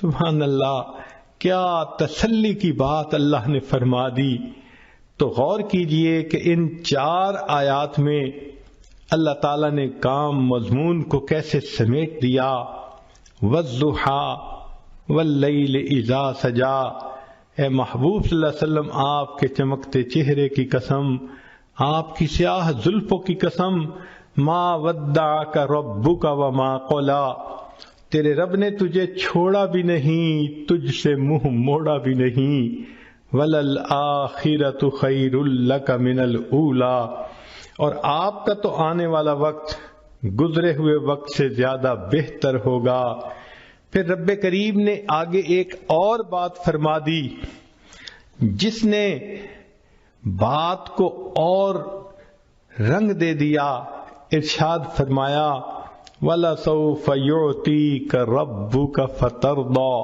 سبحان اللہ، کیا تسلی کی بات اللہ نے فرما دی۔ تو غور کیجئے کہ ان 4 آیات میں اللہ تعالیٰ نے کام مضمون کو کیسے سمیٹ دیا۔ وَالضُّحَىٰ وَاللَّيْلِ إِذَا سَجَىٰ، اے محبوب صلی اللہ علیہ وسلم، آپ کے چمکتے چہرے کی قسم، آپ کی سیاہ زلفوں کی قسم، ما ودعک ربک وما قلی، تیرے رب نے تجھے چھوڑا بھی نہیں، تجھ سے منہ موڑا بھی نہیں۔ وَلَلْآخِرَةُ خَيْرٌ لَكَ مِنَ الْأُولَىٰ، اور آپ کا تو آنے والا وقت گزرے ہوئے وقت سے زیادہ بہتر ہوگا۔ پھر رب کریم نے آگے ایک اور بات فرما دی جس نے بات کو اور رنگ دے دیا۔ ارشاد فرمایا وَلَسَوْفَ يُعْطِيكَ رَبُّكَ فَتَرْضَىٰ،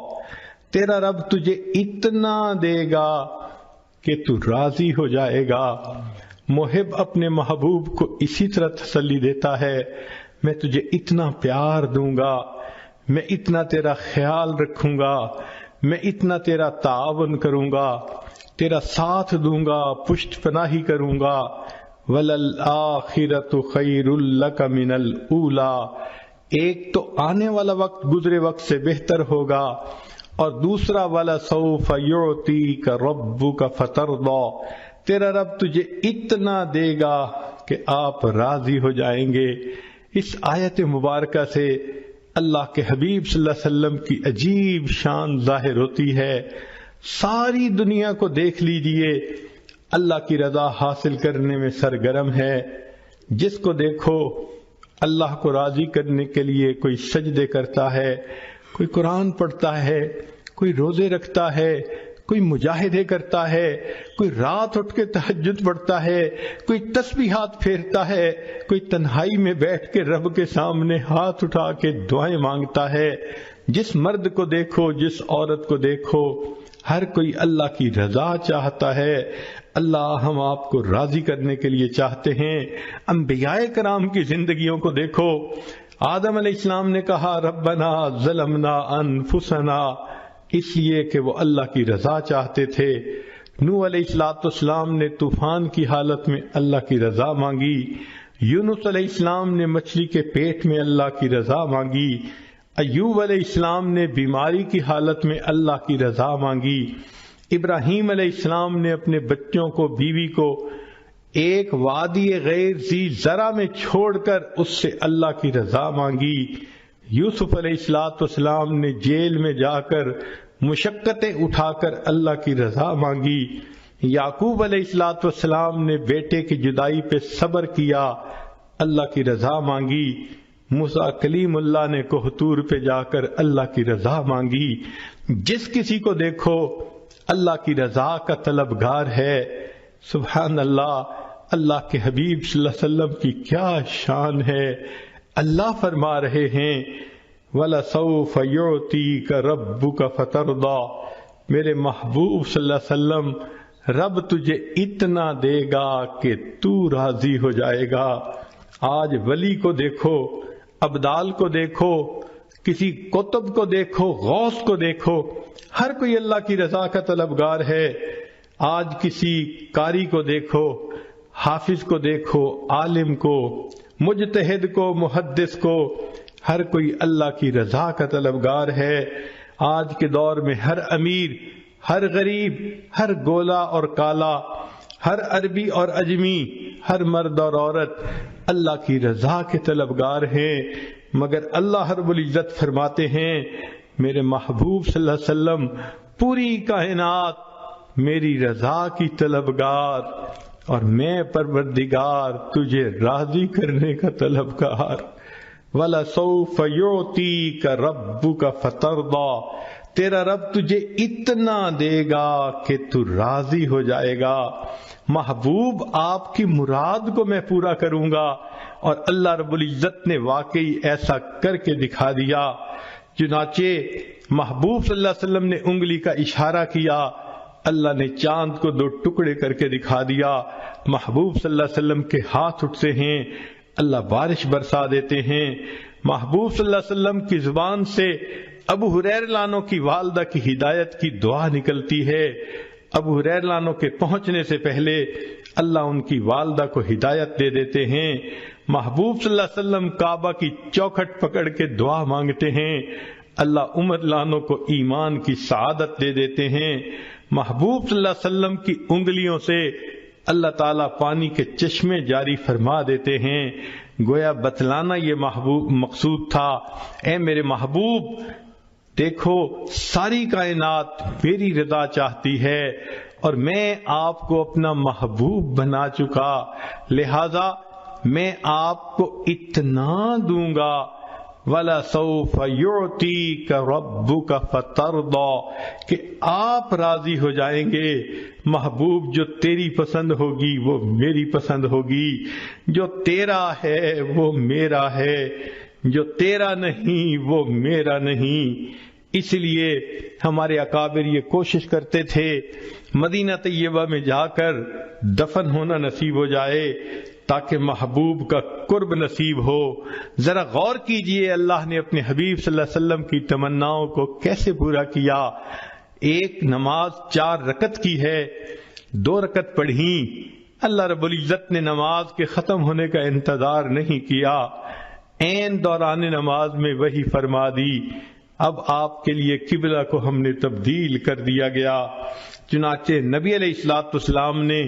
تیرا رب تجھے اتنا دے گا کہ تو راضی ہو جائے گا۔ محب اپنے محبوب کو اسی طرح تسلی دیتا ہے، میں تجھے اتنا پیار دوں گا، میں اتنا تیرا خیال رکھوں گا، میں اتنا تیرا تعاون کروں گا، تیرا ساتھ دوں گا، پشت پناہی کروں گا۔ وَلَلْآخِرَةُ خَيْرٌ لَكَ مِنَ الْأُولَىٰ، ایک تو آنے والا وقت گزرے وقت سے بہتر ہوگا، اور دوسرا وَلَسَوْفَ يُعْطِيكَ رَبُّكَ فَتَرْضَىٰ، تیرا رب تجھے اتنا دے گا کہ آپ راضی ہو جائیں گے۔ اس آیت مبارکہ سے اللہ کے حبیب صلی اللہ علیہ وسلم کی عجیب شان ظاہر ہوتی ہے۔ ساری دنیا کو دیکھ لیجئے، اللہ کی رضا حاصل کرنے میں سرگرم ہے۔ جس کو دیکھو اللہ کو راضی کرنے کے لیے کوئی سجدے کرتا ہے، کوئی قرآن پڑھتا ہے، کوئی روزے رکھتا ہے، کوئی مجاہدے کرتا ہے، کوئی رات اٹھ کے تہجد پڑھتا ہے، کوئی تسبیحات پھیرتا ہے، کوئی تنہائی میں بیٹھ کے رب کے سامنے ہاتھ اٹھا کے دعائیں مانگتا ہے۔ جس مرد کو دیکھو، جس عورت کو دیکھو، ہر کوئی اللہ کی رضا چاہتا ہے۔ اللہ ہم آپ کو راضی کرنے کے لیے چاہتے ہیں۔ انبیاء کرام کی زندگیوں کو دیکھو، آدم علیہ السلام نے کہا ربنا ظلمنا انفسنا، اس لیے کہ وہ اللہ کی رضا چاہتے تھے۔ نوح علیہ السلام نے طوفان کی حالت میں اللہ کی رضا مانگی، یونس علیہ السلام نے مچھلی کے پیٹ میں اللہ کی رضا مانگی، ایوب علیہ السلام نے بیماری کی حالت میں اللہ کی رضا مانگی، ابراہیم علیہ السلام نے اپنے بچوں کو، بیوی کو ایک وادی غیر ذی زرع میں چھوڑ کر اس سے اللہ کی رضا مانگی، یوسف علیہ السلام نے جیل میں جا کر مشقتیں اٹھا کر اللہ کی رضا مانگی، یعقوب علیہ السلام نے بیٹے کی جدائی پہ صبر کیا، اللہ کی رضا مانگی، موسیٰ کلیم اللہ نے کوہتور پہ جا کر اللہ کی رضا مانگی۔ جس کسی کو دیکھو اللہ کی رضا کا طلبگار ہے۔ سبحان اللہ، اللہ کے حبیب صلی اللہ علیہ وسلم کی کیا شان ہے۔ اللہ فرما رہے ہیں وَلَسَوْفَ يُعْطِيكَ رَبُّكَ فَتَرْضَىٰ، میرے محبوب صلی اللہ علیہ وسلم، رب تجھے اتنا دے گا کہ تو راضی ہو جائے گا۔ آج ولی کو دیکھو، ابدال کو دیکھو، کسی قطب کو دیکھو، غوث کو دیکھو، ہر کوئی اللہ کی رضا کا طلبگار ہے۔ آج کسی قاری کو دیکھو، حافظ کو دیکھو، عالم کو، مجتہد کو، محدث کو، ہر کوئی اللہ کی رضا کا طلبگار ہے۔ آج کے دور میں ہر امیر، ہر غریب، ہر گولا اور کالا، ہر عربی اور اجمی، ہر مرد اور عورت اللہ کی رضا کے طلبگار ہیں، مگر اللہ رب العزت فرماتے ہیں میرے محبوب صلی اللہ علیہ وسلم، پوری کائنات میری رضا کی طلبگار، اور میں پروردگار تجھے راضی کرنے کا طلبگار۔ وَلَسَوْفَ يُعْطِيكَ رَبُّكَ فَتَرْضَىٰ، تیرا رب تجھے اتنا دے گا کہ تو راضی ہو جائے گا۔ محبوب آپ کی مراد کو میں پورا کروں گا، اور اللہ رب العزت نے واقعی ایسا کر کے دکھا دیا۔ چنانچہ محبوب صلی اللہ علیہ وسلم نے انگلی کا اشارہ کیا، اللہ نے چاند کو 2 ٹکڑے کر کے دکھا دیا۔ محبوب صلی اللہ علیہ وسلم کے ہاتھ اٹھتے ہیں، اللہ بارش برسا دیتے ہیں۔ محبوب صلی اللہ علیہ وسلم کی زبان سے ابو ہریرہ عنہ کی والدہ کی ہدایت کی دعا نکلتی ہے۔ ابو ہریرہ عنہ کے پہنچنے سے پہلے اللہ ان کی والدہ کو ہدایت دے دیتے ہیں۔ محبوب صلی اللہ علیہ وسلم کعبہ کی چوکھٹ پکڑ کے دعا مانگتے ہیں، اللہ عمر عنہ کو ایمان کی سعادت دے دیتے ہیں۔ محبوب صلی اللہ علیہ وسلم کی انگلیوں سے اللہ تعالیٰ پانی کے چشمے جاری فرما دیتے ہیں۔ گویا بتلانا یہ مقصود تھا، اے میرے محبوب دیکھو ساری کائنات میری رضا چاہتی ہے اور میں آپ کو اپنا محبوب بنا چکا، لہذا میں آپ کو اتنا دوں گا، وَلَسَوْفَ يُعْتِيكَ رَبُّكَ فَتَرْضَى، کہ آپ راضی ہو جائیں گے۔ محبوب جو تیری پسند ہوگی وہ میری پسند ہوگی، جو تیرا ہے وہ میرا ہے، جو تیرا نہیں وہ میرا نہیں۔ اس لیے ہمارے اکابر یہ کوشش کرتے تھے مدینہ طیبہ میں جا کر دفن ہونا نصیب ہو جائے تاکہ محبوب کا قرب نصیب ہو۔ ذرا غور کیجئے اللہ نے اپنے حبیب صلی اللہ علیہ وسلم کی تمناؤں کو کیسے پورا کیا۔ ایک نماز 4 رکعت کی ہے، 2 رکعت پڑھی، اللہ رب العزت نے نماز کے ختم ہونے کا انتظار نہیں کیا، عین دوران نماز میں وحی فرما دی، اب آپ کے لیے قبلہ کو ہم نے تبدیل کر دیا گیا۔ چنانچہ نبی علیہ الصلوۃ والسلام نے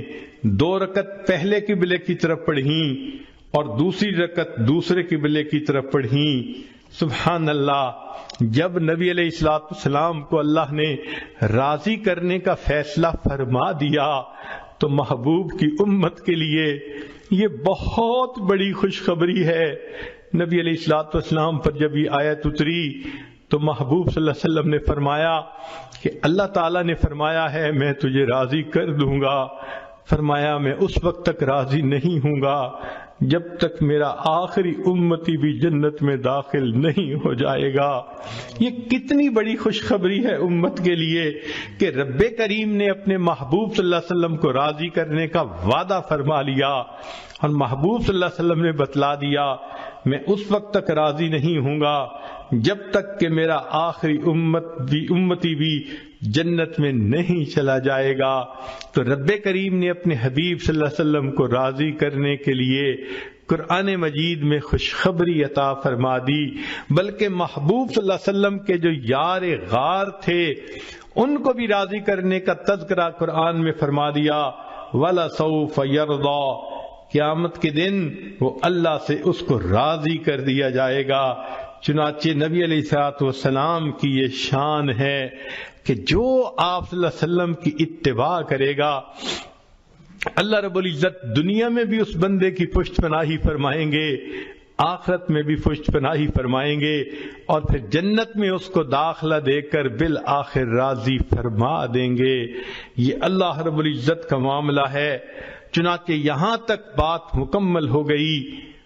2 رکعت پہلے قبلے کی طرف پڑھیں اور دوسری رکعت دوسرے قبلے کی طرف پڑھیں۔ سبحان اللہ، جب نبی علیہ الصلوۃ والسلام کو اللہ نے راضی کرنے کا فیصلہ فرما دیا تو محبوب کی امت کے لیے یہ بہت بڑی خوشخبری ہے۔ نبی علیہ الصلوۃ والسلام پر جب یہ آیت اتری تو محبوب صلی اللہ علیہ وسلم نے فرمایا کہ اللہ تعالیٰ نے فرمایا ہے میں تجھے راضی کر دوں گا۔ فرمایا میں اس وقت تک راضی نہیں ہوں گا جب تک میرا آخری امتی بھی جنت میں داخل نہیں ہو جائے گا۔ یہ کتنی بڑی خوشخبری ہے امت کے لیے کہ رب کریم نے اپنے محبوب صلی اللہ علیہ وسلم کو راضی کرنے کا وعدہ فرما لیا اور محبوب صلی اللہ علیہ وسلم نے بتلا دیا میں اس وقت تک راضی نہیں ہوں گا جب تک کہ میرا آخری امتی بھی جنت میں نہیں چلا جائے گا۔ تو رب کریم نے اپنے حبیب صلی اللہ علیہ وسلم کو راضی کرنے کے لیے قرآن مجید میں خوشخبری عطا فرما دی، بلکہ محبوب صلی اللہ علیہ وسلم کے جو یار غار تھے ان کو بھی راضی کرنے کا تذکرہ قرآن میں فرما دیا، وَلَسَوْفَ يَرْضَى، قیامت کے دن وہ اللہ سے اس کو راضی کر دیا جائے گا۔ چنانچہ نبی علیہ الصلوۃ والسلام کی یہ شان ہے کہ جو آپ صلی اللہ علیہ وسلم کی اتباع کرے گا اللہ رب العزت دنیا میں بھی اس بندے کی پشت پناہی فرمائیں گے، آخرت میں بھی پشت پناہی فرمائیں گے اور پھر جنت میں اس کو داخلہ دے کر بالآخر راضی فرما دیں گے۔ یہ اللہ رب العزت کا معاملہ ہے۔ چنانچہ یہاں تک بات مکمل ہو گئی،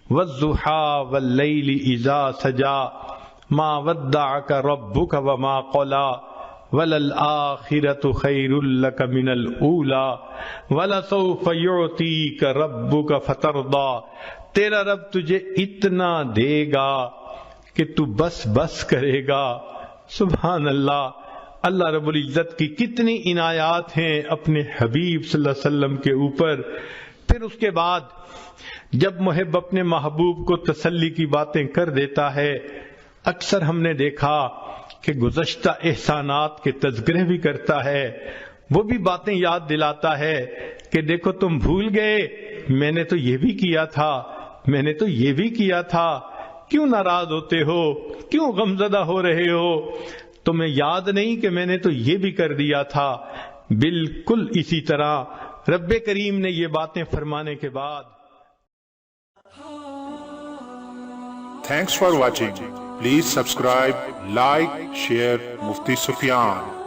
وَالضُّحَىٰ وَاللَّيْلِ إِذَا سَجَىٰ مَا وَدَّعَكَ رَبُّكَ وَمَا قَلَىٰ وَلَلْآخِرَةُ خَيْرٌ لَكَ مِنَ الْأُولَىٰ وَلَسَوْفَ يُعْطِيكَ رَبُّكَ فَتَرْضَىٰ، تیرا رب تجھے اتنا دے گا کہ تو بس بس کرے گا۔ سبحان اللہ، اللہ رب العزت کی کتنی عنایات ہیں اپنے حبیب صلی اللہ علیہ وسلم کے اوپر۔ پھر اس کے بعد جب محب اپنے محبوب کو تسلی کی باتیں کر دیتا ہے، اکثر ہم نے دیکھا کہ گزشتہ احسانات کے تذکرے بھی کرتا ہے، وہ بھی باتیں یاد دلاتا ہے کہ دیکھو تم بھول گئے میں نے تو یہ بھی کیا تھا، میں نے تو یہ بھی کیا تھا، کیوں ناراض ہوتے ہو، کیوں غمزدہ ہو رہے ہو، تمہیں یاد نہیں کہ میں نے تو یہ بھی کر دیا تھا۔ بالکل اسی طرح رب کریم نے یہ باتیں فرمانے کے بعد Thanks for watching. Please subscribe, like, share Mufti Sufyan.